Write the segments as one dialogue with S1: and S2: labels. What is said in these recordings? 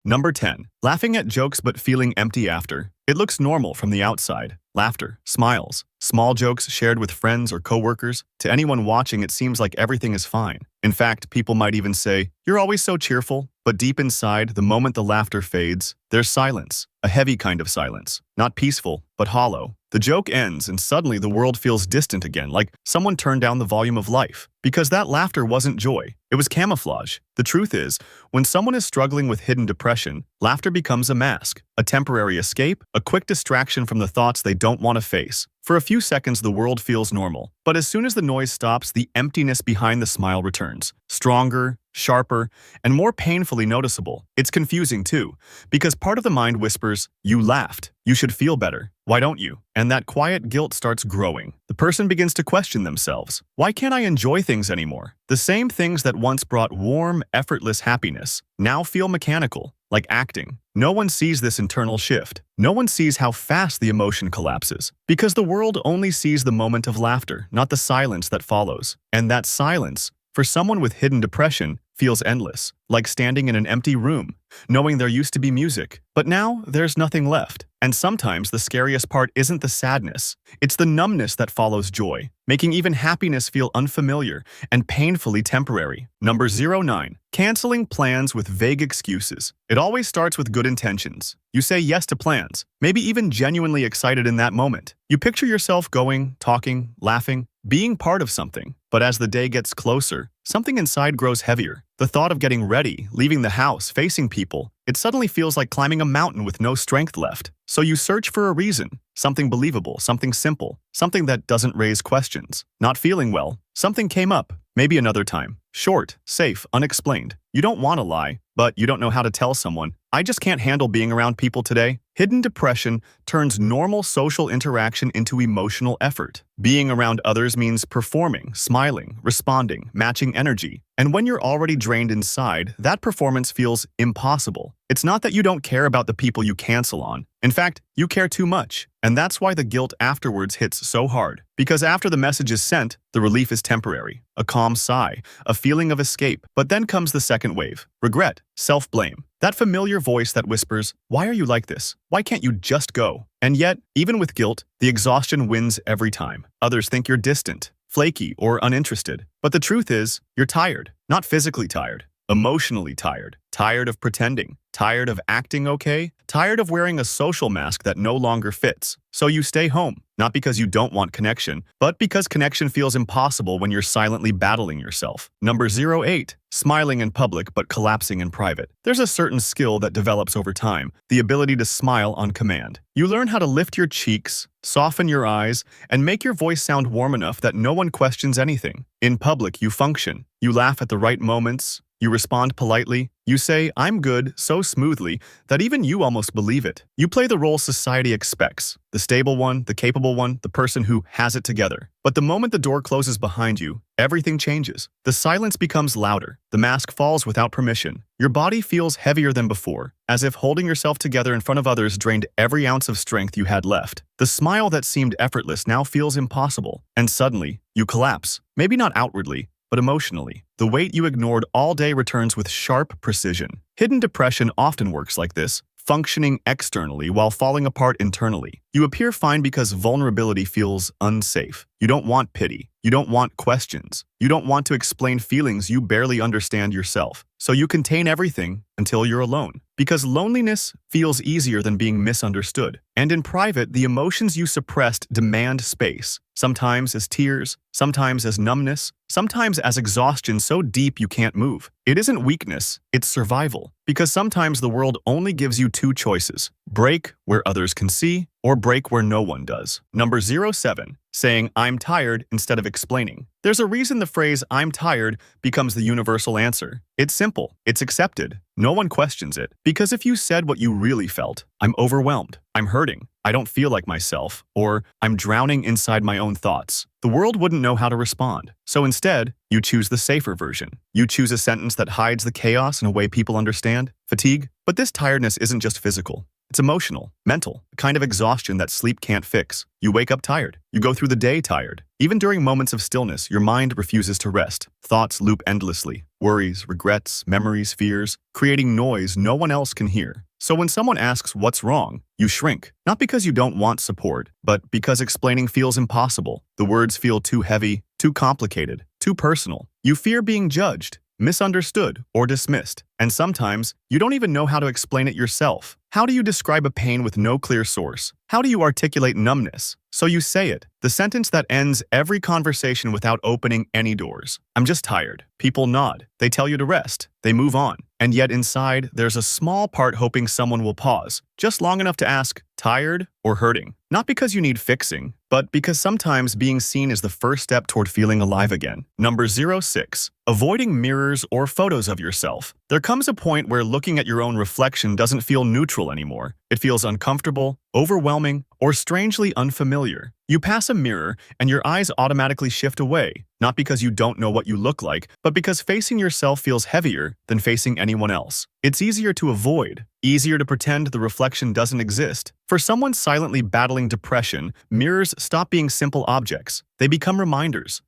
S1: Number 10. Laughing at jokes but feeling empty after. It looks normal from the outside. Laughter, smiles, small jokes shared with friends or coworkers. To anyone watching, it seems like everything is fine. In fact, people might even say, "You're always so cheerful." But deep inside, the moment the laughter fades, there's silence. A heavy kind of silence. Not peaceful, but hollow. The joke ends and suddenly the world feels distant again, like someone turned down the volume of life. Because that laughter wasn't joy. It was camouflage. The truth is, when someone is struggling with hidden depression, laughter becomes a mask, a temporary escape, a quick distraction from the thoughts they don't want to face. For a few seconds, the world feels normal. But as soon as the noise stops, the emptiness behind the smile returns. Stronger, sharper, and more painfully noticeable. It's confusing too, because part of the mind whispers, "You laughed. You should feel better. Why don't you?" And that quiet guilt starts growing. The person begins to question themselves. Why can't I enjoy things anymore? The same things that once brought warm, effortless happiness now feel mechanical, like acting. No one sees this internal shift. No one sees how fast the emotion collapses, because the world only sees the moment of laughter, not the silence that follows. And that silence, for someone with hidden depression, feels endless, like standing in an empty room, knowing there used to be music, but now there's nothing left. And sometimes the scariest part isn't the sadness, it's the numbness that follows joy, making even happiness feel unfamiliar and painfully temporary. Number 09. Canceling plans with vague excuses. It always starts with good intentions. You say yes to plans, maybe even genuinely excited in that moment. You picture yourself going, talking, laughing, being part of something. But as the day gets closer, something inside grows heavier. The thought of getting ready, leaving the house, facing people, it suddenly feels like climbing a mountain with no strength left. So you search for a reason, something believable, something simple, something that doesn't raise questions. Not feeling well, something came up, maybe another time. Short, safe, unexplained. You don't want to lie, but you don't know how to tell someone, "I just can't handle being around people today." Hidden depression turns normal social interaction into emotional effort. Being around others means performing, smiling, responding, matching energy. And when you're already drained inside, that performance feels impossible. It's not that you don't care about the people you cancel on. In fact, you care too much. And that's why the guilt afterwards hits so hard. Because after the message is sent, the relief is temporary. A calm sigh, a feeling of escape. But then comes the second wave. Regret, self-blame. That familiar voice that whispers, "Why are you like this? Why can't you just go?" And yet, even with guilt, the exhaustion wins every time. Others think you're distant, flaky, or uninterested. But the truth is, you're tired. Not physically tired. Emotionally tired. Tired of pretending. Tired of acting okay. Tired of wearing a social mask that no longer fits. So you stay home, not because you don't want connection, but because connection feels impossible when you're silently battling yourself. Number 08. Smiling in public but collapsing in private. There's a certain skill that develops over time, the ability to smile on command. You learn how to lift your cheeks, soften your eyes, and make your voice sound warm enough that no one questions anything. In public, you function. You laugh at the right moments. You respond politely. You say, "I'm good," so smoothly that even you almost believe it. You play the role society expects. The stable one, the capable one, the person who has it together. But the moment the door closes behind you, everything changes. The silence becomes louder. The mask falls without permission. Your body feels heavier than before, as if holding yourself together in front of others drained every ounce of strength you had left. The smile that seemed effortless now feels impossible. And suddenly, you collapse. Maybe not outwardly, but emotionally. The weight you ignored all day returns with sharp precision. Hidden depression often works like this, functioning externally while falling apart internally. You appear fine because vulnerability feels unsafe. You don't want pity. You don't want questions. You don't want to explain feelings you barely understand yourself. So you contain everything until you're alone. Because loneliness feels easier than being misunderstood. And in private, the emotions you suppressed demand space. Sometimes as tears, sometimes as numbness, sometimes as exhaustion so deep you can't move. It isn't weakness, it's survival. Because sometimes the world only gives you two choices: break where others can see, or break where no one does. Number 07. Saying "I'm tired" instead of explaining. There's a reason the phrase "I'm tired" becomes the universal answer. It's simple. It's accepted. No one questions it. Because if you said what you really felt, "I'm overwhelmed," "I'm hurting," "I don't feel like myself," or "I'm drowning inside my own thoughts," the world wouldn't know how to respond. So instead, you choose the safer version. You choose a sentence that hides the chaos in a way people understand. Fatigue. But this tiredness isn't just physical. It's emotional, mental, a kind of exhaustion that sleep can't fix. You wake up tired. You go through the day tired. Even during moments of stillness, your mind refuses to rest. Thoughts loop endlessly. Worries, regrets, memories, fears, creating noise no one else can hear. So when someone asks what's wrong, you shrink. Not because you don't want support, but because explaining feels impossible. The words feel too heavy, too complicated, too personal. You fear being judged, misunderstood, or dismissed. And sometimes, you don't even know how to explain it yourself. How do you describe a pain with no clear source? How do you articulate numbness? So you say it, the sentence that ends every conversation without opening any doors. I'm just tired. People nod. They tell you to rest. They move on. And yet inside, there's a small part hoping someone will pause, just long enough to ask, tired or hurting? Not because you need fixing, but because sometimes being seen is the first step toward feeling alive again. Number 06. Avoiding mirrors or photos of yourself. There comes a point where looking at your own reflection doesn't feel neutral anymore. It feels uncomfortable, overwhelming, or strangely unfamiliar. You pass a mirror and your eyes automatically shift away, not because you don't know what you look like, but because facing yourself feels heavier than facing anyone else. It's easier to avoid, easier to pretend the reflection doesn't exist. For someone silently battling depression, mirrors stop being simple objects. They become reminders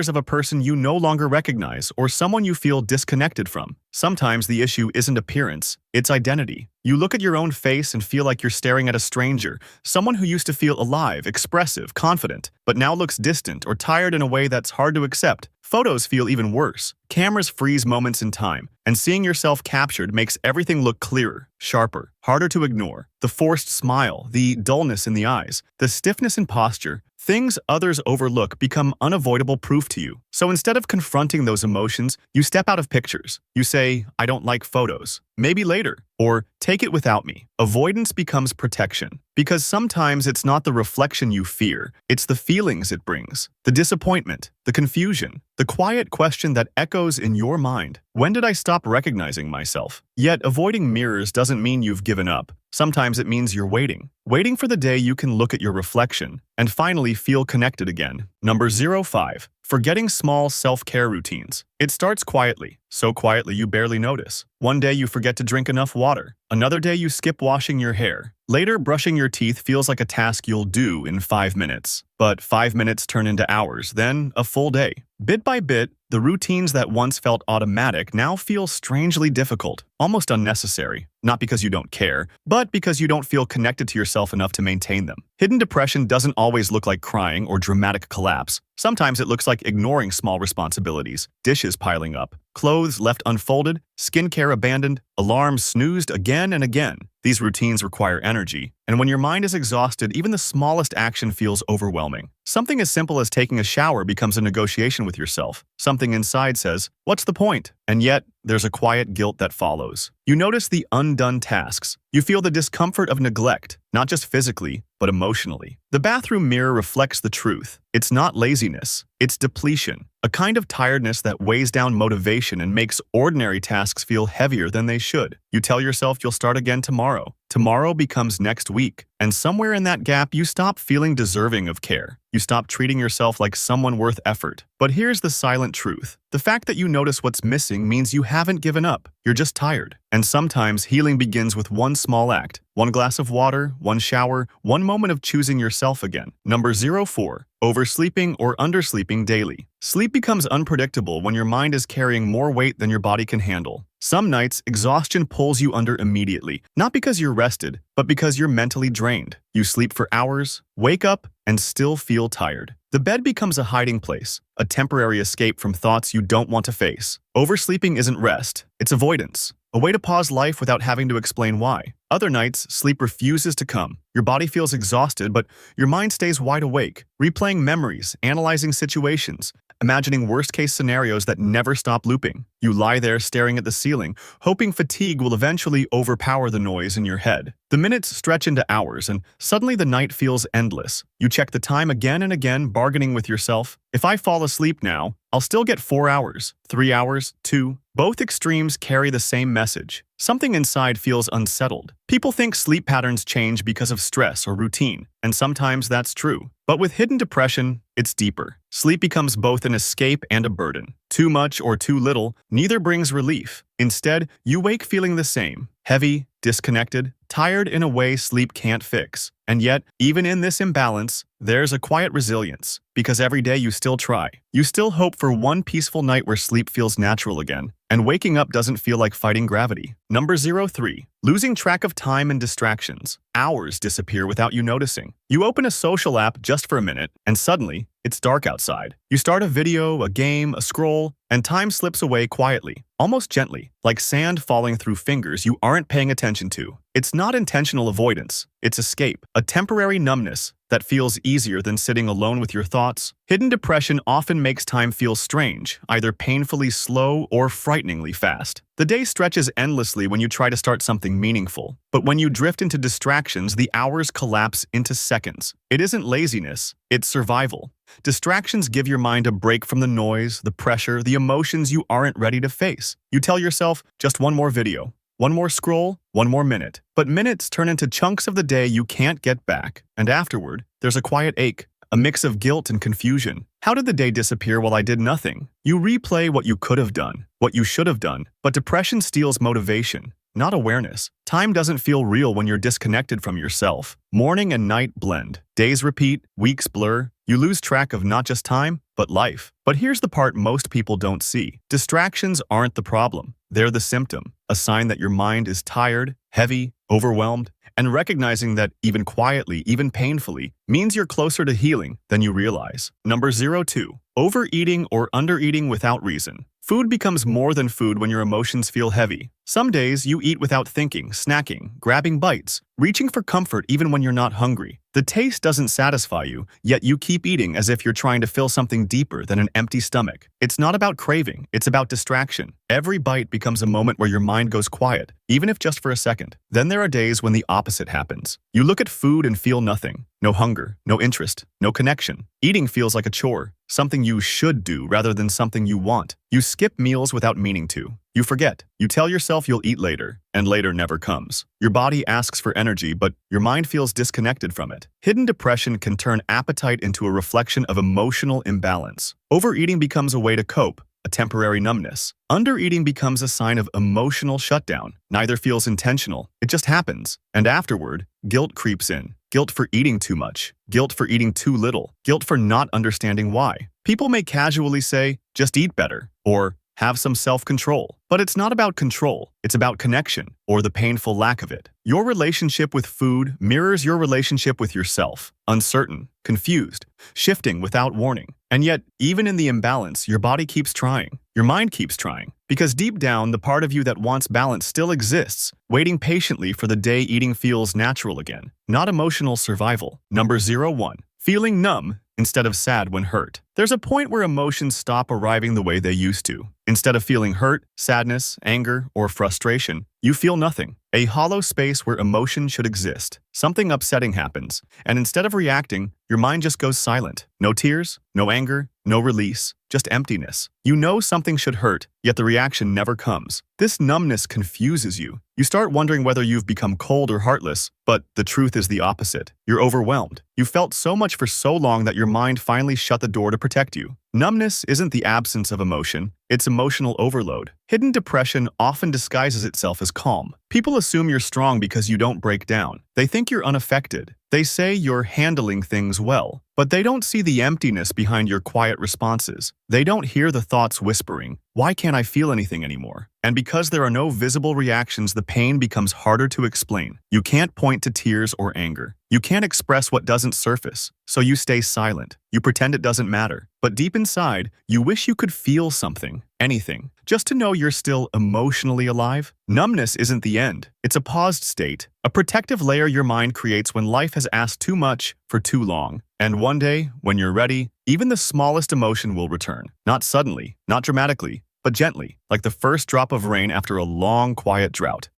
S1: of a person you no longer recognize or someone you feel disconnected from. Sometimes the issue isn't appearance, it's identity. You look at your own face and feel like you're staring at a stranger, someone who used to feel alive, expressive, confident, but now looks distant or tired in a way that's hard to accept. Photos feel even worse. Cameras freeze moments in time, and seeing yourself captured makes everything look clearer, sharper, harder to ignore. The forced smile, the dullness in the eyes, the stiffness in posture, things others overlook become unavoidable proof to you. So instead of confronting those emotions, you step out of pictures. You say, I don't like photos. Maybe later. Or take it without me. Avoidance becomes protection. Because sometimes it's not the reflection you fear, it's the feelings it brings. The disappointment, the confusion, the quiet question that echoes in your mind. When did I stop recognizing myself? Yet avoiding mirrors doesn't mean you've given up. Sometimes it means you're waiting. Waiting for the day you can look at your reflection and finally feel connected again. Number 05. Forgetting small self-care routines. It starts quietly, so quietly you barely notice. One day you forget to drink enough water. Another day you skip washing your hair. Later, brushing your teeth feels like a task you'll do in 5 minutes. But 5 minutes turn into hours, then a full day. Bit by bit, the routines that once felt automatic now feel strangely difficult, almost unnecessary. Not because you don't care, but because you don't feel connected to yourself enough to maintain them. Hidden depression doesn't always look like crying or dramatic collapse. Sometimes it looks like ignoring small responsibilities, dishes piling up, clothes left unfolded, skincare abandoned, alarms snoozed again and again. These routines require energy, and when your mind is exhausted, even the smallest action feels overwhelming. Something as simple as taking a shower becomes a negotiation with yourself. Something inside says, what's the point? And yet, there's a quiet guilt that follows. You notice the undone tasks. You feel the discomfort of neglect, not just physically, but emotionally. The bathroom mirror reflects the truth. It's not laziness, it's depletion. A kind of tiredness that weighs down motivation and makes ordinary tasks feel heavier than they should. You tell yourself you'll start again tomorrow. Tomorrow becomes next week. And somewhere in that gap, you stop feeling deserving of care. You stop treating yourself like someone worth effort. But here's the silent truth. The fact that you notice what's missing means you haven't given up. You're just tired. And sometimes healing begins with one small act. One glass of water, one shower, one moment of choosing yourself again. Number 04. Oversleeping or undersleeping daily. Sleep becomes unpredictable when your mind is carrying more weight than your body can handle. Some nights, exhaustion pulls you under immediately, not because you're rested, but because you're mentally drained. You sleep for hours, wake up, and still feel tired. The bed becomes a hiding place, a temporary escape from thoughts you don't want to face. Oversleeping isn't rest, it's avoidance. A way to pause life without having to explain why. Other nights, sleep refuses to come. Your body feels exhausted, but your mind stays wide awake, replaying memories, analyzing situations, imagining worst-case scenarios that never stop looping. You lie there staring at the ceiling, hoping fatigue will eventually overpower the noise in your head. The minutes stretch into hours, and suddenly the night feels endless. You check the time again and again, bargaining with yourself. If I fall asleep now, I'll still get 4 hours, 3 hours, 2. Both extremes carry the same message. Something inside feels unsettled. People think sleep patterns change because of stress or routine, and sometimes that's true. But with hidden depression, it's deeper. Sleep becomes both an escape and a burden. Too much or too little, neither brings relief. Instead, you wake feeling the same, heavy, disconnected, tired in a way sleep can't fix. And yet, even in this imbalance, there's a quiet resilience, because every day you still try. You still hope for one peaceful night where sleep feels natural again, and waking up doesn't feel like fighting gravity. Number 03. Losing track of time and distractions. Hours disappear without you noticing. You open a social app just for a minute, and suddenly, it's dark outside. You start a video, a game, a scroll, and time slips away quietly, almost gently, like sand falling through fingers you aren't paying attention to. It's not intentional avoidance, it's escape, a temporary numbness that feels easier than sitting alone with your thoughts. Hidden depression often makes time feel strange, either painfully slow or frighteningly fast. The day stretches endlessly when you try to start something meaningful, but when you drift into distractions, the hours collapse into seconds. It isn't laziness, it's survival. Distractions give your mind a break from the noise, the pressure, the emotions you aren't ready to face. You tell yourself, just one more video, one more scroll, one more minute. But minutes turn into chunks of the day you can't get back. And afterward, there's a quiet ache, a mix of guilt and confusion. How did the day disappear while I did nothing? You replay what you could have done, what you should have done. But depression steals motivation, not awareness. Time doesn't feel real when you're disconnected from yourself. Morning and night blend. Days repeat, weeks blur. You lose track of not just time, but life. But here's the part most people don't see. Distractions aren't the problem. They're the symptom, a sign that your mind is tired, heavy, overwhelmed. And recognizing that even quietly, even painfully, means you're closer to healing than you realize. Number 02. Overeating or undereating without reason. Food becomes more than food when your emotions feel heavy. Some days you eat without thinking, snacking, grabbing bites, reaching for comfort even when you're not hungry. The taste doesn't satisfy you, yet you keep eating as if you're trying to fill something deeper than an empty stomach. It's not about craving, it's about distraction. Every bite becomes a moment where your mind goes quiet, even if just for a second. Then there are days when the opposite happens. You look at food and feel nothing. No hunger, no interest, no connection. Eating feels like a chore, something you should do rather than something you want. You skip meals without meaning to. You forget. You tell yourself you'll eat later, and later never comes. Your body asks for energy, but your mind feels disconnected from it. Hidden depression can turn appetite into a reflection of emotional imbalance. Overeating becomes a way to cope, a temporary numbness. Undereating becomes a sign of emotional shutdown. Neither feels intentional, it just happens. And afterward, guilt creeps in. Guilt for eating too much. Guilt for eating too little. Guilt for not understanding why. People may casually say, just eat better, or have some self-control. But it's not about control, it's about connection, or the painful lack of it. Your relationship with food mirrors your relationship with yourself. Uncertain, confused, shifting without warning. And yet, even in the imbalance, your body keeps trying. Your mind keeps trying. Because deep down, the part of you that wants balance still exists, waiting patiently for the day eating feels natural again, not emotional survival. Number 01. Feeling numb instead of sad when hurt. There's a point where emotions stop arriving the way they used to. Instead of feeling hurt, sadness, anger, or frustration, you feel nothing. A hollow space where emotion should exist. Something upsetting happens, and instead of reacting, your mind just goes silent. No tears, no anger, no release, just emptiness. You know something should hurt, yet the reaction never comes. This numbness confuses you. You start wondering whether you've become cold or heartless, but the truth is the opposite. You're overwhelmed. You felt so much for so long that your mind finally shut the door to protect you. Numbness isn't the absence of emotion, it's emotional overload. Hidden depression often disguises itself as calm. People assume you're strong because you don't break down. They think you're unaffected. They say you're handling things well, but they don't see the emptiness behind your quiet responses. They don't hear the thoughts whispering, "Why can't I feel anything anymore?" And because there are no visible reactions, the pain becomes harder to explain. You can't point to tears or anger. You can't express what doesn't surface, so you stay silent. You pretend it doesn't matter. But deep inside, you wish you could feel something, anything, just to know you're still emotionally alive. Numbness isn't the end. It's a paused state, a protective layer your mind creates when life has asked too much for too long. And one day, when you're ready, even the smallest emotion will return. Not suddenly, not dramatically, but gently, like the first drop of rain after a long, quiet drought.